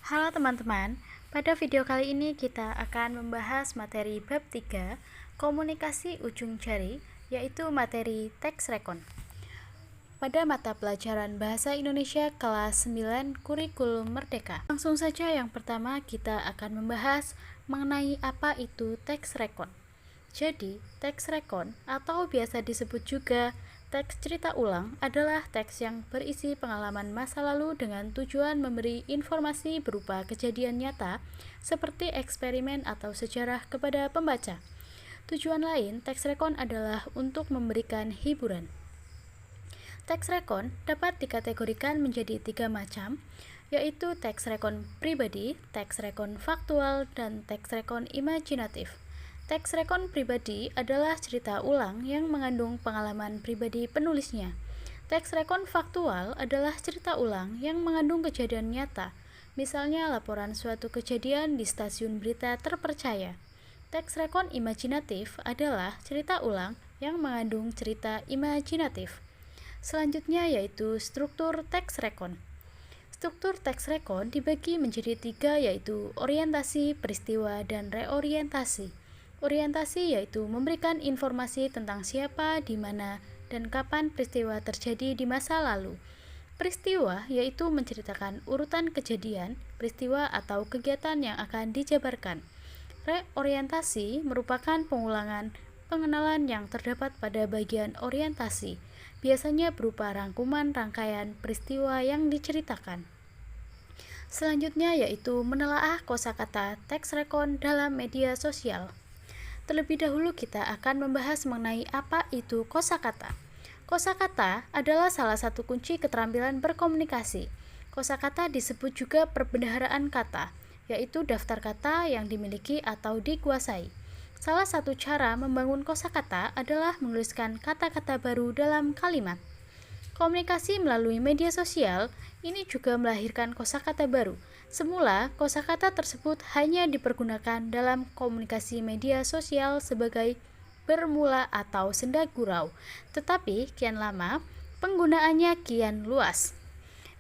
Halo teman-teman, pada video kali ini kita akan membahas materi bab 3 komunikasi ujung jari, yaitu materi teks rekon. Pada mata pelajaran Bahasa Indonesia kelas 9 Kurikulum Merdeka. Langsung saja yang pertama kita akan membahas mengenai apa itu teks rekon. Jadi, teks rekon atau biasa disebut juga teks cerita ulang adalah teks yang berisi pengalaman masa lalu dengan tujuan memberi informasi berupa kejadian nyata seperti eksperimen atau sejarah kepada pembaca. Tujuan lain teks rekon adalah untuk memberikan hiburan. Teks rekon dapat dikategorikan menjadi 3 macam, yaitu teks rekon pribadi, teks rekon faktual, dan teks rekon imajinatif. Teks rekon pribadi adalah cerita ulang yang mengandung pengalaman pribadi penulisnya. Teks rekon faktual adalah cerita ulang yang mengandung kejadian nyata, misalnya laporan suatu kejadian di stasiun berita terpercaya. Teks rekon imajinatif adalah cerita ulang yang mengandung cerita imajinatif. Selanjutnya yaitu struktur teks rekon. Struktur teks rekon dibagi menjadi 3, yaitu orientasi, peristiwa, dan reorientasi. Orientasi yaitu memberikan informasi tentang siapa, di mana, dan kapan peristiwa terjadi di masa lalu. Peristiwa yaitu menceritakan urutan kejadian, peristiwa atau kegiatan yang akan dijabarkan. Reorientasi merupakan pengulangan pengenalan yang terdapat pada bagian orientasi, biasanya berupa rangkuman rangkaian peristiwa yang diceritakan. Selanjutnya yaitu menelaah kosakata teks rekon dalam media sosial. Terlebih dahulu kita akan membahas mengenai apa itu kosakata. Kosakata adalah salah satu kunci keterampilan berkomunikasi. Kosakata disebut juga perbendaharaan kata, yaitu daftar kata yang dimiliki atau dikuasai. Salah satu cara membangun kosakata adalah menuliskan kata-kata baru dalam kalimat. Komunikasi melalui media sosial ini juga melahirkan kosakata baru. Semula, kosakata tersebut hanya dipergunakan dalam komunikasi media sosial sebagai bermula atau senda gurau, tetapi kian lama penggunaannya kian luas.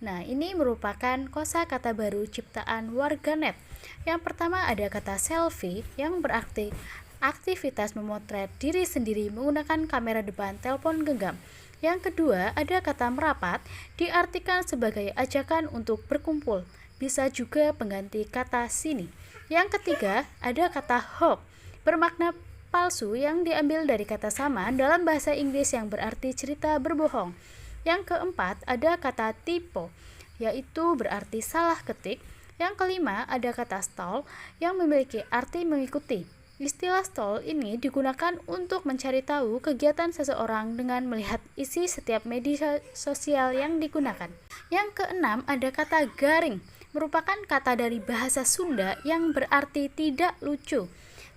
Nah, ini merupakan kosakata baru ciptaan warganet. Yang pertama ada kata selfie yang berarti aktivitas memotret diri sendiri menggunakan kamera depan telepon genggam. Yang kedua ada kata merapat, diartikan sebagai ajakan untuk berkumpul. Bisa juga pengganti kata sini. Yang ketiga ada kata hoax, bermakna palsu yang diambil dari kata sama dalam bahasa Inggris yang berarti cerita berbohong. Yang keempat ada kata typo, yaitu berarti salah ketik. Yang kelima ada kata stall yang memiliki arti mengikuti. Istilah stall ini digunakan untuk mencari tahu kegiatan seseorang dengan melihat isi setiap media sosial yang digunakan. Yang keenam ada kata garing, merupakan kata dari bahasa Sunda yang berarti tidak lucu.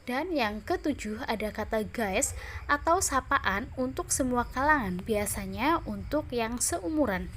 Dan yang ketujuh ada kata guys atau sapaan untuk semua kalangan, biasanya untuk yang seumuran.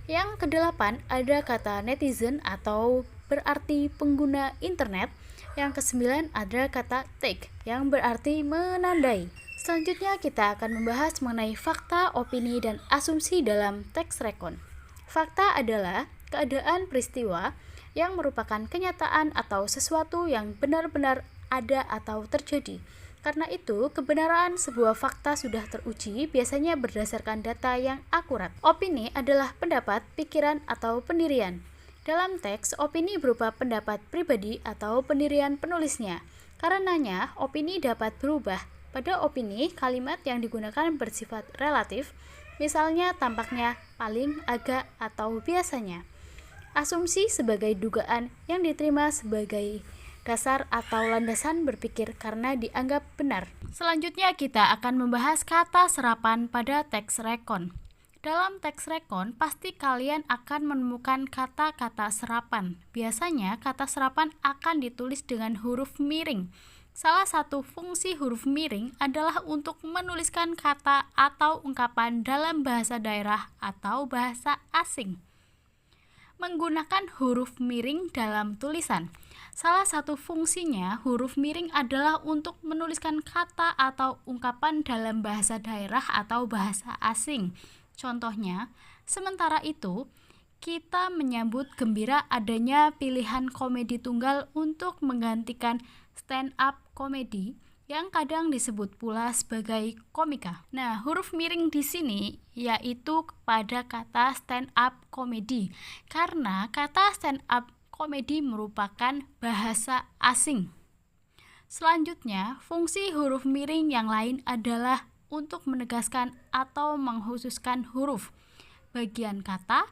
Yang kedelapan ada kata netizen atau berarti pengguna internet. Yang kesembilan ada kata take yang berarti menandai. Selanjutnya kita akan membahas mengenai fakta, opini, dan asumsi dalam teks rekon. Fakta adalah keadaan peristiwa yang merupakan kenyataan atau sesuatu yang benar-benar ada atau terjadi. Karena itu, kebenaran sebuah fakta sudah teruji biasanya berdasarkan data yang akurat. Opini adalah pendapat, pikiran, atau pendirian. Dalam teks, opini berupa pendapat pribadi atau pendirian penulisnya. Karenanya, opini dapat berubah. Pada opini, kalimat yang digunakan bersifat relatif, misalnya tampaknya, paling, agak, atau biasanya. Asumsi sebagai dugaan yang diterima sebagai dasar atau landasan berpikir karena dianggap benar. Selanjutnya kita akan membahas kata serapan pada teks rekon. Dalam teks rekon, pasti kalian akan menemukan kata-kata serapan. Biasanya, kata serapan akan ditulis dengan huruf miring. Salah satu fungsi huruf miring adalah untuk menuliskan kata atau ungkapan dalam bahasa daerah atau bahasa asing. Menggunakan huruf miring dalam tulisan. Salah satu fungsinya huruf miring adalah untuk menuliskan kata atau ungkapan dalam bahasa daerah atau bahasa asing. Contohnya, sementara itu, kita menyambut gembira adanya pilihan komedi tunggal untuk menggantikan stand up komedi yang kadang disebut pula sebagai komika. Nah, huruf miring di sini yaitu pada kata stand up komedi, karena kata stand up komedi merupakan bahasa asing. Selanjutnya, fungsi huruf miring yang lain adalah untuk menegaskan atau mengkhususkan huruf, bagian kata,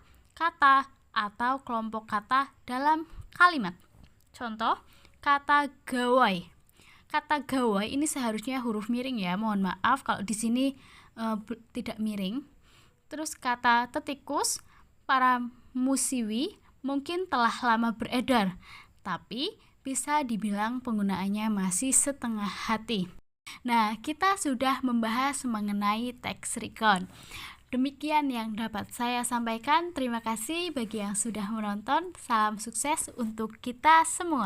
atau kelompok kata dalam kalimat. Contoh, kata gawai. Kata gawai ini seharusnya huruf miring ya, mohon maaf kalau di sini tidak miring. Terus kata tetikus, para musiwi mungkin telah lama beredar, tapi bisa dibilang penggunaannya masih setengah hati. Nah, kita sudah membahas mengenai teks recon. Demikian yang dapat saya sampaikan. Terima kasih bagi yang sudah menonton. Salam sukses untuk kita semua.